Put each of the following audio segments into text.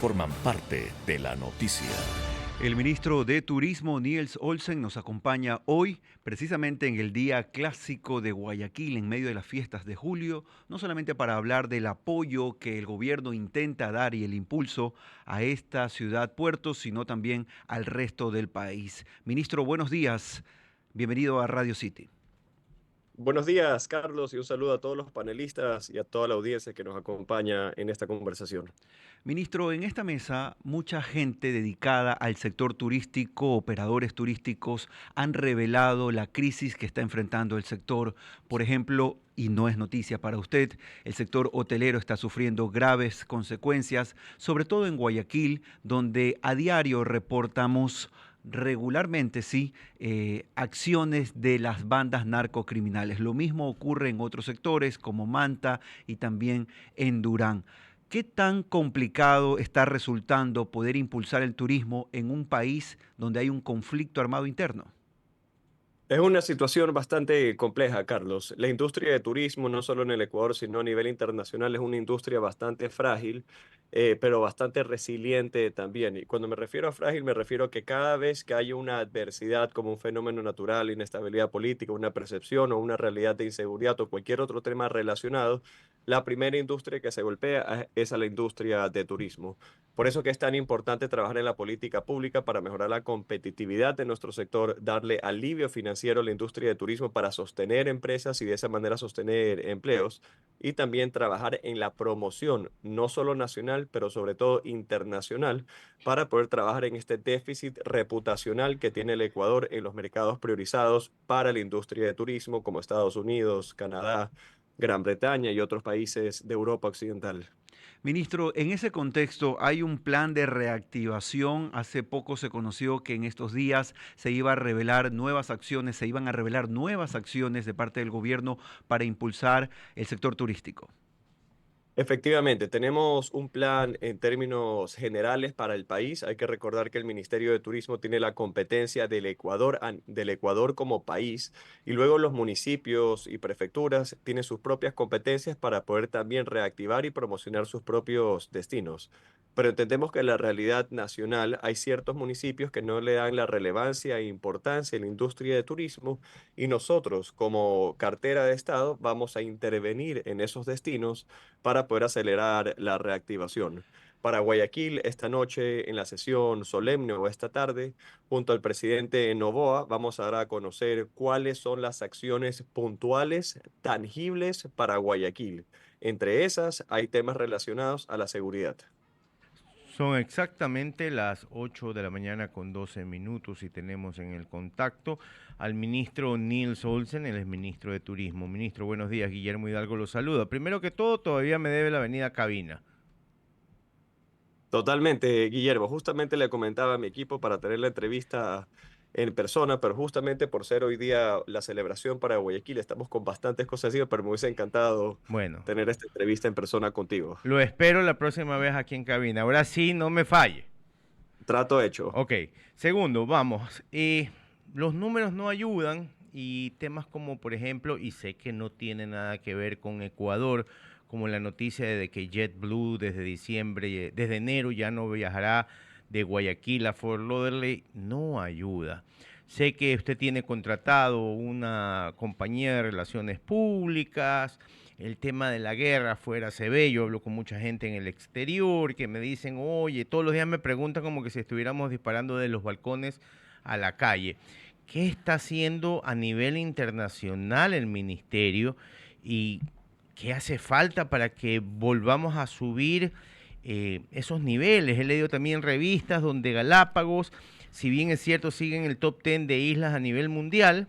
forman parte de la noticia. El ministro de Turismo, Niels Olsen, nos acompaña hoy, precisamente en el Día Clásico de Guayaquil, en medio de las fiestas de julio, no solamente para hablar del apoyo que el gobierno intenta dar y el impulso a esta ciudad puerto, sino también al resto del país. Ministro, buenos días. Bienvenido a Radio City. Buenos días, Carlos, y un saludo a todos los panelistas y a toda la audiencia que nos acompaña en esta conversación. Ministro, en esta mesa mucha gente dedicada al sector turístico, operadores turísticos, han revelado la crisis que está enfrentando el sector. Por ejemplo, y no es noticia para usted, el sector hotelero está sufriendo graves consecuencias, sobre todo en Guayaquil, donde a diario reportamos regularmente, sí, acciones de las bandas narcocriminales. Lo mismo ocurre en otros sectores como Manta y también en Durán. ¿Qué tan complicado está resultando poder impulsar el turismo en un país donde hay un conflicto armado interno? Es una situación bastante compleja, Carlos. La industria de turismo, no solo en el Ecuador, sino a nivel internacional, es una industria bastante frágil, pero bastante resiliente también. Y cuando me refiero a frágil, me refiero a que cada vez que hay una adversidad como un fenómeno natural, inestabilidad política, una percepción o una realidad de inseguridad o cualquier otro tema relacionado, la primera industria que se golpea es a la industria de turismo. Por eso que es tan importante trabajar en la política pública para mejorar la competitividad de nuestro sector, darle alivio financiero a la industria de turismo para sostener empresas y de esa manera sostener empleos y también trabajar en la promoción, no solo nacional, pero sobre todo internacional, para poder trabajar en este déficit reputacional que tiene el Ecuador en los mercados priorizados para la industria de turismo como Estados Unidos, Canadá, Gran Bretaña y otros países de Europa Occidental. Ministro, en ese contexto hay un plan de reactivación. Hace poco se conoció que en estos días se iba a revelar nuevas acciones, se iban a revelar nuevas acciones de parte del gobierno para impulsar el sector turístico. Efectivamente, tenemos un plan en términos generales para el país. Hay que recordar que el Ministerio de Turismo tiene la competencia del Ecuador como país y luego los municipios y prefecturas tienen sus propias competencias para poder también reactivar y promocionar sus propios destinos. Pero entendemos que en la realidad nacional hay ciertos municipios que no le dan la relevancia e importancia a la industria de turismo y nosotros como cartera de Estado vamos a intervenir en esos destinos para poder acelerar la reactivación. Para Guayaquil, esta noche en la sesión solemne o esta tarde, junto al presidente Noboa, vamos a dar a conocer cuáles son las acciones puntuales, tangibles para Guayaquil. Entre esas hay temas relacionados a la seguridad. Son exactamente las 8 de la mañana con 12 minutos y tenemos en el contacto al ministro Niels Olsen, el exministro de Turismo. Ministro, buenos días. Guillermo Hidalgo lo saluda. Primero que todo, todavía me debe la avenida Cabina. Totalmente, Guillermo. Justamente le comentaba a mi equipo para tener la entrevista en persona, pero justamente por ser hoy día la celebración para Guayaquil, estamos con bastantes cosas así, pero me hubiese encantado Bueno, tener esta entrevista en persona contigo. lo espero la próxima vez aquí en Cabina. Ahora sí, no me falle. Trato hecho. Ok, segundo, vamos. Los números no ayudan y temas como, por ejemplo, y sé que no tiene nada que ver con Ecuador, como la noticia de que JetBlue desde diciembre, desde enero ya no viajará de Guayaquil a Fort Lauderdale, no ayuda. Sé que usted tiene contratado una compañía de relaciones públicas, el tema de la guerra fuera se ve, yo hablo con mucha gente en el exterior que me dicen, oye, todos los días me preguntan como que si estuviéramos disparando de los balcones a la calle. ¿Qué está haciendo a nivel internacional el ministerio y qué hace falta para que volvamos a subir esos niveles? He leído también revistas donde Galápagos, si bien es cierto, sigue en el top 10 de islas a nivel mundial,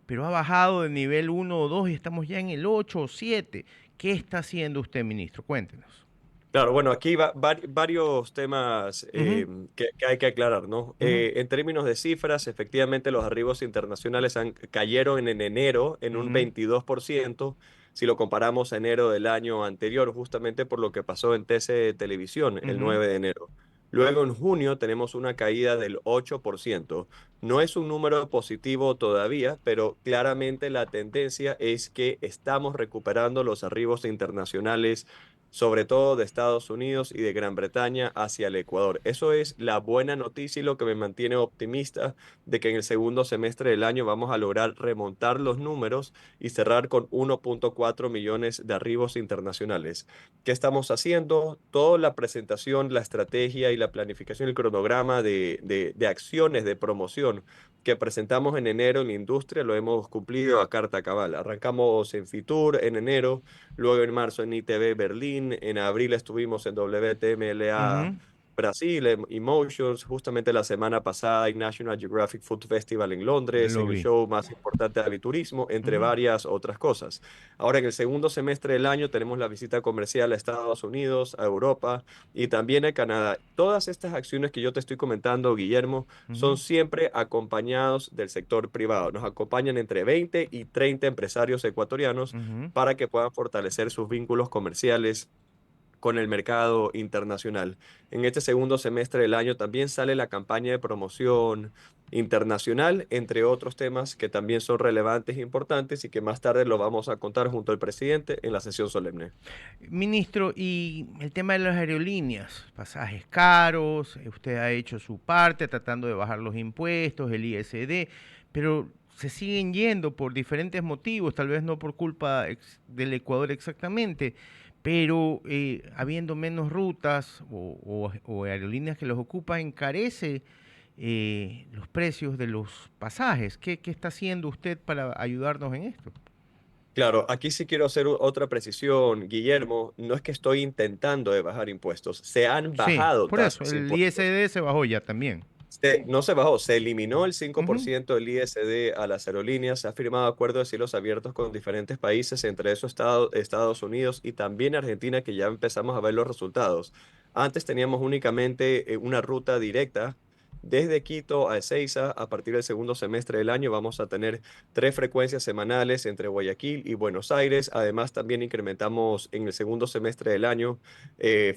pero ha bajado de nivel 1 o 2 y estamos ya en el 8 o 7. ¿Qué está haciendo usted, ministro? Cuéntenos. Claro, bueno, aquí va varios temas Ujú, que hay que aclarar, ¿no? ujú, En términos de cifras, efectivamente los arribos internacionales cayeron en enero en un ujú, 22%, si lo comparamos a enero del año anterior, justamente por lo que pasó en TC Televisión el ujú. 9 de enero. Luego en junio tenemos una caída del 8%. No es un número positivo todavía, pero claramente la tendencia es que estamos recuperando los arribos internacionales sobre todo de Estados Unidos y de Gran Bretaña hacia el Ecuador. Eso es la buena noticia y lo que me mantiene optimista de que en el segundo semestre del año vamos a lograr remontar los números y cerrar con 1.4 millones de arribos internacionales. ¿Qué estamos haciendo? Toda la presentación, la estrategia y la planificación, el cronograma de acciones de promoción que presentamos en enero en la industria lo hemos cumplido a carta cabal. Arrancamos en Fitur en enero, luego en marzo en ITV Berlín, en abril estuvimos en WTMLA Ujú. Brasil, en Emotions, justamente la semana pasada en National Geographic Food Festival en Londres, Lo en el vi. show más importante de aviturismo, entre Ujú. varias otras cosas. Ahora en el segundo semestre del año tenemos la visita comercial a Estados Unidos, a Europa y también a Canadá. Todas estas acciones que yo te estoy comentando, Guillermo, son Ujú. siempre acompañados del sector privado. Nos acompañan entre 20 y 30 empresarios ecuatorianos Ujú. para que puedan fortalecer sus vínculos comerciales con el mercado internacional. En este segundo semestre del año también sale la campaña de promoción internacional, entre otros temas que también son relevantes e importantes y que más tarde lo vamos a contar junto al presidente en la sesión solemne. Ministro, y el tema de las aerolíneas, pasajes caros, usted ha hecho su parte tratando de bajar los impuestos, el ISD, pero se siguen yendo por diferentes motivos, tal vez no por culpa del Ecuador exactamente, pero habiendo menos rutas o aerolíneas que los ocupan, encarece los precios de los pasajes. ¿Qué está haciendo usted para ayudarnos en esto? Claro, aquí sí quiero hacer otra precisión, Guillermo. No es que estoy intentando de bajar impuestos, se han Sí, bajado por eso, tasas el impuestos. ISD se bajó ya también. No se bajó, se eliminó el Ujú. 5% del ISD a las aerolíneas, se ha firmado acuerdos de cielos abiertos con diferentes países, entre esos Estados Unidos y también Argentina, que ya empezamos a ver los resultados. Antes teníamos únicamente una ruta directa desde Quito a Ezeiza. A partir del segundo semestre del año vamos a tener 3 frecuencias semanales entre Guayaquil y Buenos Aires. Además, también incrementamos en el segundo semestre del año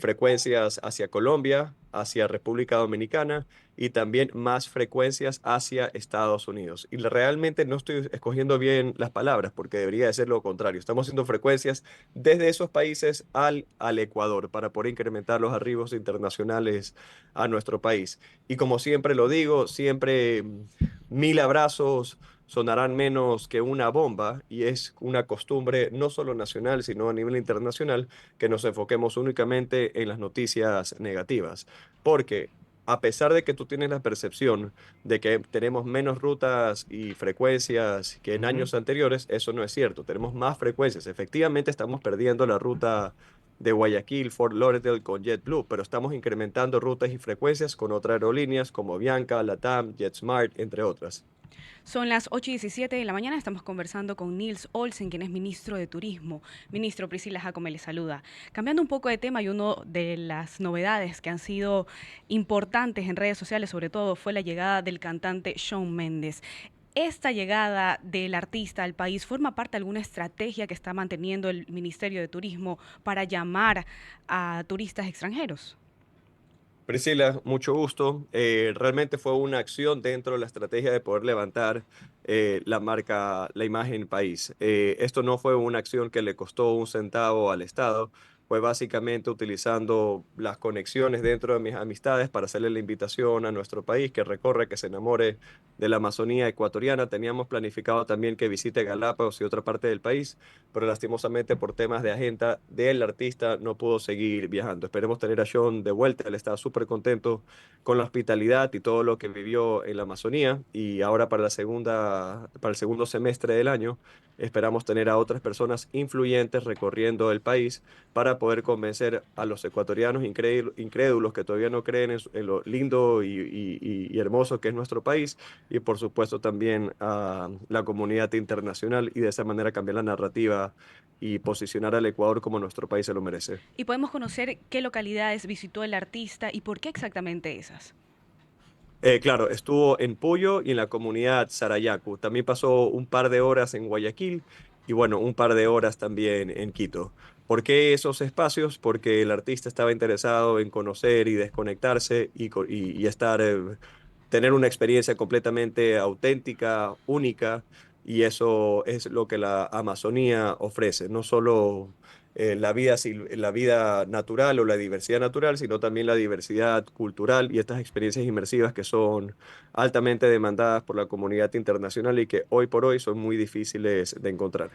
frecuencias hacia Colombia, hacia República Dominicana y también más frecuencias hacia Estados Unidos. Y realmente no estoy escogiendo bien las palabras porque debería de ser lo contrario. Estamos haciendo frecuencias desde esos países al Ecuador para poder incrementar los arribos internacionales a nuestro país. Y como siempre lo digo, siempre 1000 abrazos sonarán menos que una bomba y es una costumbre no solo nacional, sino a nivel internacional, que nos enfoquemos únicamente en las noticias negativas. Porque a pesar de que tú tienes la percepción de que tenemos menos rutas y frecuencias que en Ujú. años anteriores, eso no es cierto. Tenemos más frecuencias. Efectivamente, estamos perdiendo la ruta de Guayaquil, Fort Lauderdale con JetBlue, pero estamos incrementando rutas y frecuencias con otras aerolíneas como Bianca, LATAM, JetSmart, entre otras. Son las 8:17 de la mañana, estamos conversando con Nils Olsen, quien es ministro de Turismo. Ministro, Priscila Jacome le saluda. Cambiando un poco de tema, y una de las novedades que han sido importantes en redes sociales, sobre todo, fue la llegada del cantante Shawn Mendes. ¿Esta llegada del artista al país forma parte de alguna estrategia que está manteniendo el Ministerio de Turismo para llamar a turistas extranjeros? Priscila, mucho gusto. Realmente fue una acción dentro de la estrategia de poder levantar la marca, la imagen país. Esto no fue una acción que le costó un centavo al Estado, fue básicamente utilizando las conexiones dentro de mis amistades para hacerle la invitación a nuestro país, que recorre, que se enamore de la Amazonía ecuatoriana. Teníamos planificado también que visite Galápagos y otra parte del país, pero lastimosamente por temas de agenda del artista no pudo seguir viajando. Esperemos tener a Sean de vuelta, él estaba súper contento con la hospitalidad y todo lo que vivió en la Amazonía y ahora para el segundo semestre del año esperamos tener a otras personas influyentes recorriendo el país para poder convencer a los ecuatorianos incrédulos que todavía no creen en lo lindo y hermoso que es nuestro país y por supuesto también a la comunidad internacional y de esa manera cambiar la narrativa y posicionar al Ecuador como nuestro país se lo merece. Y podemos conocer qué localidades visitó el artista y por qué exactamente esas. Claro, estuvo en Puyo y en la comunidad Sarayaku. También pasó un par de horas en Guayaquil y bueno, un par de horas también en Quito. ¿Por qué esos espacios? Porque el artista estaba interesado en conocer y desconectarse y estar, tener una experiencia completamente auténtica, única, y eso es lo que la Amazonía ofrece. No solo la vida natural o la diversidad natural, sino también la diversidad cultural y estas experiencias inmersivas que son altamente demandadas por la comunidad internacional y que hoy por hoy son muy difíciles de encontrar.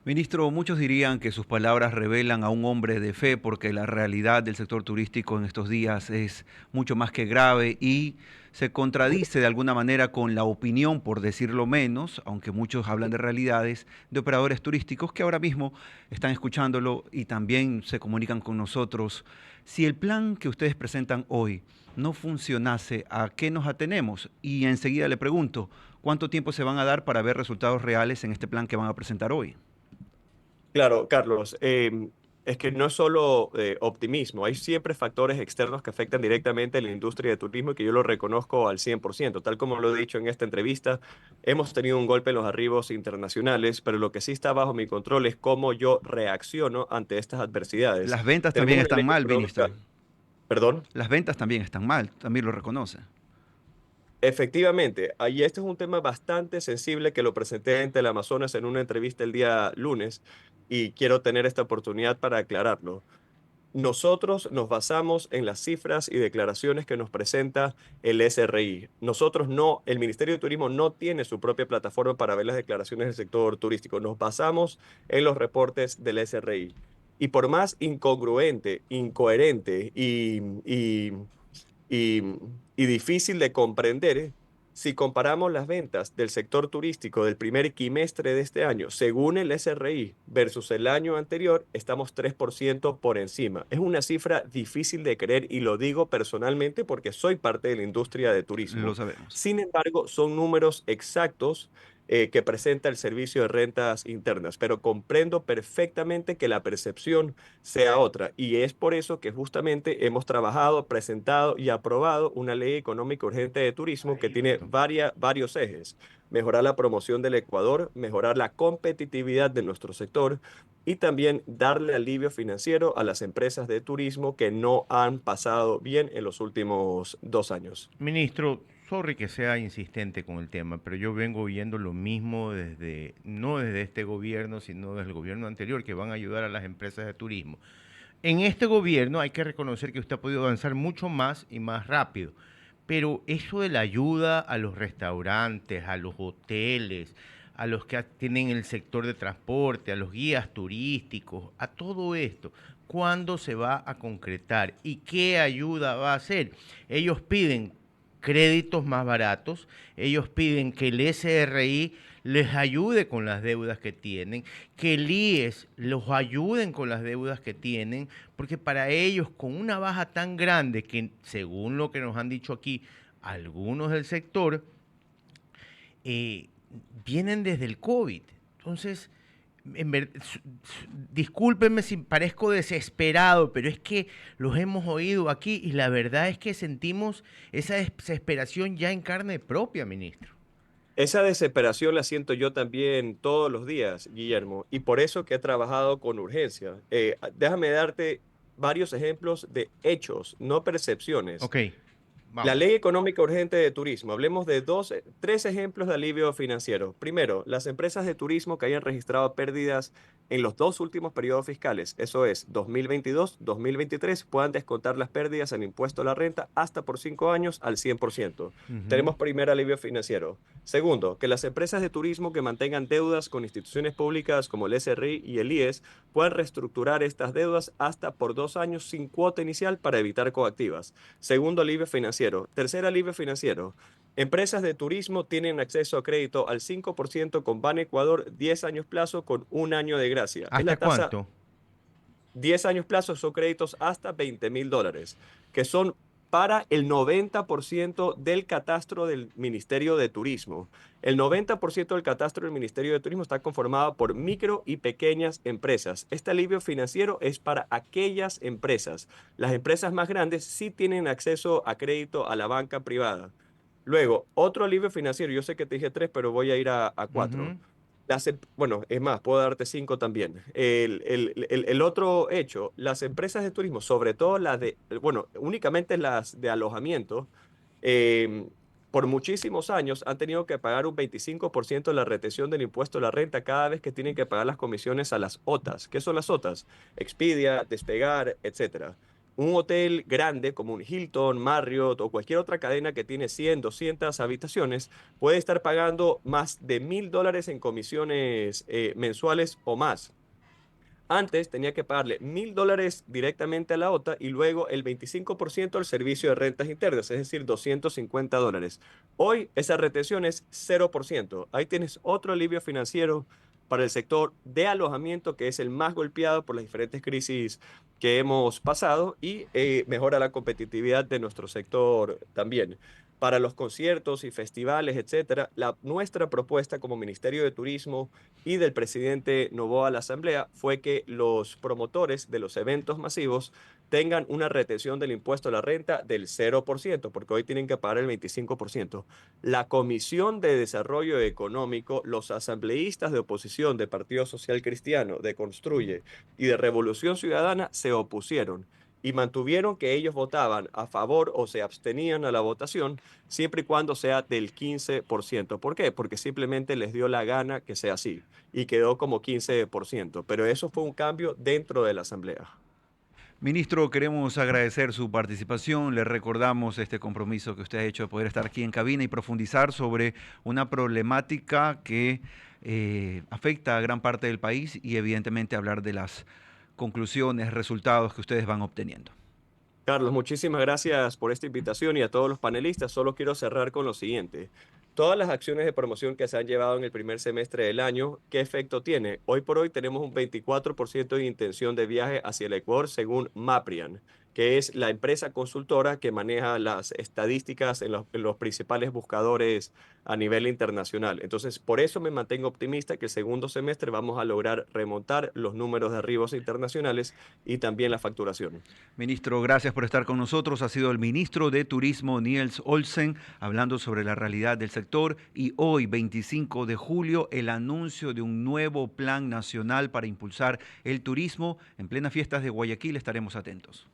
Ministro, muchos dirían que sus palabras revelan a un hombre de fe porque la realidad del sector turístico en estos días es mucho más que grave y se contradice de alguna manera con la opinión, por decirlo menos, aunque muchos hablan de realidades, de operadores turísticos que ahora mismo están escuchándolo y también se comunican con nosotros. Si el plan que ustedes presentan hoy no funcionase, ¿a qué nos atenemos? Y enseguida le pregunto, ¿cuánto tiempo se van a dar para ver resultados reales en este plan que van a presentar hoy? Claro, Carlos, es que no es solo optimismo, hay siempre factores externos que afectan directamente a la industria de turismo y que yo lo reconozco al 100%. Tal como lo he dicho en esta entrevista, hemos tenido un golpe en los arribos internacionales, pero lo que sí está bajo mi control es cómo yo reacciono ante estas adversidades. Las ventas Tenemos también una están ley mal, económica, ministro. perdón. Las ventas también están mal, también lo reconoce. Efectivamente, ahí este es un tema bastante sensible que lo presenté en Teleamazonas en una entrevista el día lunes y quiero tener esta oportunidad para aclararlo. Nosotros nos basamos en las cifras y declaraciones que nos presenta el SRI. Nosotros no, el Ministerio de Turismo no tiene su propia plataforma para ver las declaraciones del sector turístico. Nos basamos en los reportes del SRI. Y por más incongruente, incoherente y, y difícil de comprender, si comparamos las ventas del sector turístico del primer quimestre de este año, según el SRI, versus el año anterior, estamos 3% por encima. Es una cifra difícil de creer y lo digo personalmente porque soy parte de la industria de Lo turismo. sabemos. Sin embargo, son números exactos que presenta el Servicio de Rentas Internas, pero comprendo perfectamente que la percepción sea otra. Y es por eso que justamente hemos trabajado, presentado y aprobado una ley económica urgente de turismo que tiene varios ejes. Mejorar la promoción del Ecuador, mejorar la competitividad de nuestro sector y también darle alivio financiero a las empresas de turismo que no han pasado bien en los últimos 2 años. Ministro, sorry que sea insistente con el tema, pero yo vengo viendo lo mismo desde, no desde este gobierno, sino desde el gobierno anterior, que van a ayudar a las empresas de turismo. En este gobierno hay que reconocer que usted ha podido avanzar mucho más y más rápido, pero eso de la ayuda a los restaurantes, a los hoteles, a los que tienen el sector de transporte, a los guías turísticos, a todo esto, ¿cuándo se va a concretar y qué ayuda va a hacer? Ellos piden créditos más baratos, ellos piden que el SRI les ayude con las deudas que tienen, que el IES los ayuden con las deudas que tienen, porque para ellos con una baja tan grande que según lo que nos han dicho aquí algunos del sector, eh, vienen desde el COVID. Entonces, discúlpenme si parezco desesperado, pero es que los hemos oído aquí y la verdad es que sentimos esa desesperación ya en carne propia, ministro. Esa desesperación la siento yo también todos los días, Guillermo, y por eso que he trabajado con urgencia. Déjame darte varios ejemplos de hechos, no percepciones. Ok, La vamos. Ley Económica Urgente de Turismo. Hablemos de tres ejemplos de alivio financiero. Primero, las empresas de turismo que hayan registrado pérdidas en los 2 últimos periodos fiscales, eso es 2022, 2023, puedan descontar las pérdidas en impuesto a la renta hasta por 5 años al 100%. Ujú. Tenemos primer alivio financiero. Segundo, que las empresas de turismo que mantengan deudas con instituciones públicas como el SRI y el IES puedan reestructurar estas deudas hasta por 2 años sin cuota inicial para evitar coactivas. Segundo alivio financiero. Tercer alivio financiero. Empresas de turismo tienen acceso a crédito al 5% con Ban Ecuador, 10 años plazo con 1 año de gracia. Es ¿Hasta la tasa, cuánto? 10 años plazo son créditos hasta $20,000, que son para el 90% del catastro del Ministerio de Turismo. El 90% del catastro del Ministerio de Turismo está conformado por micro y pequeñas empresas. Este alivio financiero es para aquellas empresas. Las empresas más grandes sí tienen acceso a crédito a la banca privada. Luego, otro alivio financiero, yo sé que te dije tres, pero voy a ir a cuatro. Ujú. Bueno, es más, puedo darte cinco también. El otro hecho, las empresas de turismo, sobre todo las de, bueno, únicamente las de alojamiento, eh, por muchísimos años han tenido que pagar un 25% de la retención del impuesto a la renta cada vez que tienen que pagar las comisiones a las OTAs. ¿Qué son las OTAs? Expedia, Despegar, etcétera. Un hotel grande como un Hilton, Marriott o cualquier otra cadena que tiene 100, 200 habitaciones puede estar pagando más de $1.000 en comisiones mensuales o más. Antes tenía que pagarle $1.000 directamente a la OTA y luego el 25% al servicio de rentas internas, es decir, $250. Hoy esa retención es 0%. Ahí tienes otro alivio financiero para el sector de alojamiento, que es el más golpeado por las diferentes crisis que hemos pasado, y mejora la competitividad de nuestro sector también. Para los conciertos y festivales, etcétera, nuestra propuesta como Ministerio de Turismo y del presidente Noboa a la Asamblea fue que los promotores de los eventos masivos tengan una retención del impuesto a la renta del 0%, porque hoy tienen que pagar el 25%. La Comisión de Desarrollo Económico, los asambleístas de oposición de Partido Social Cristiano, de Construye y de Revolución Ciudadana se opusieron y mantuvieron que ellos votaban a favor o se abstenían a la votación siempre y cuando sea del 15%. ¿Por qué? Porque simplemente les dio la gana que sea así y quedó como 15%. Pero eso fue un cambio dentro de la Asamblea. Ministro, queremos agradecer su participación. Le recordamos este compromiso que usted ha hecho de poder estar aquí en cabina y profundizar sobre una problemática que afecta a gran parte del país y evidentemente hablar de las conclusiones, resultados que ustedes van obteniendo. Carlos, muchísimas gracias por esta invitación y a todos los panelistas. Solo quiero cerrar con lo siguiente. Todas las acciones de promoción que se han llevado en el primer semestre del año, ¿qué efecto tiene? Hoy por hoy tenemos un 24% de intención de viaje hacia el Ecuador según Maprian, que es la empresa consultora que maneja las estadísticas en los principales buscadores a nivel internacional. Entonces, por eso me mantengo optimista que el segundo semestre vamos a lograr remontar los números de arribos internacionales y también la facturación. Ministro, gracias por estar con nosotros. Ha sido el ministro de Turismo, Niels Olsen, hablando sobre la realidad del sector y hoy, 25 de julio, el anuncio de un nuevo plan nacional para impulsar el turismo. En plenas fiestas de Guayaquil estaremos atentos.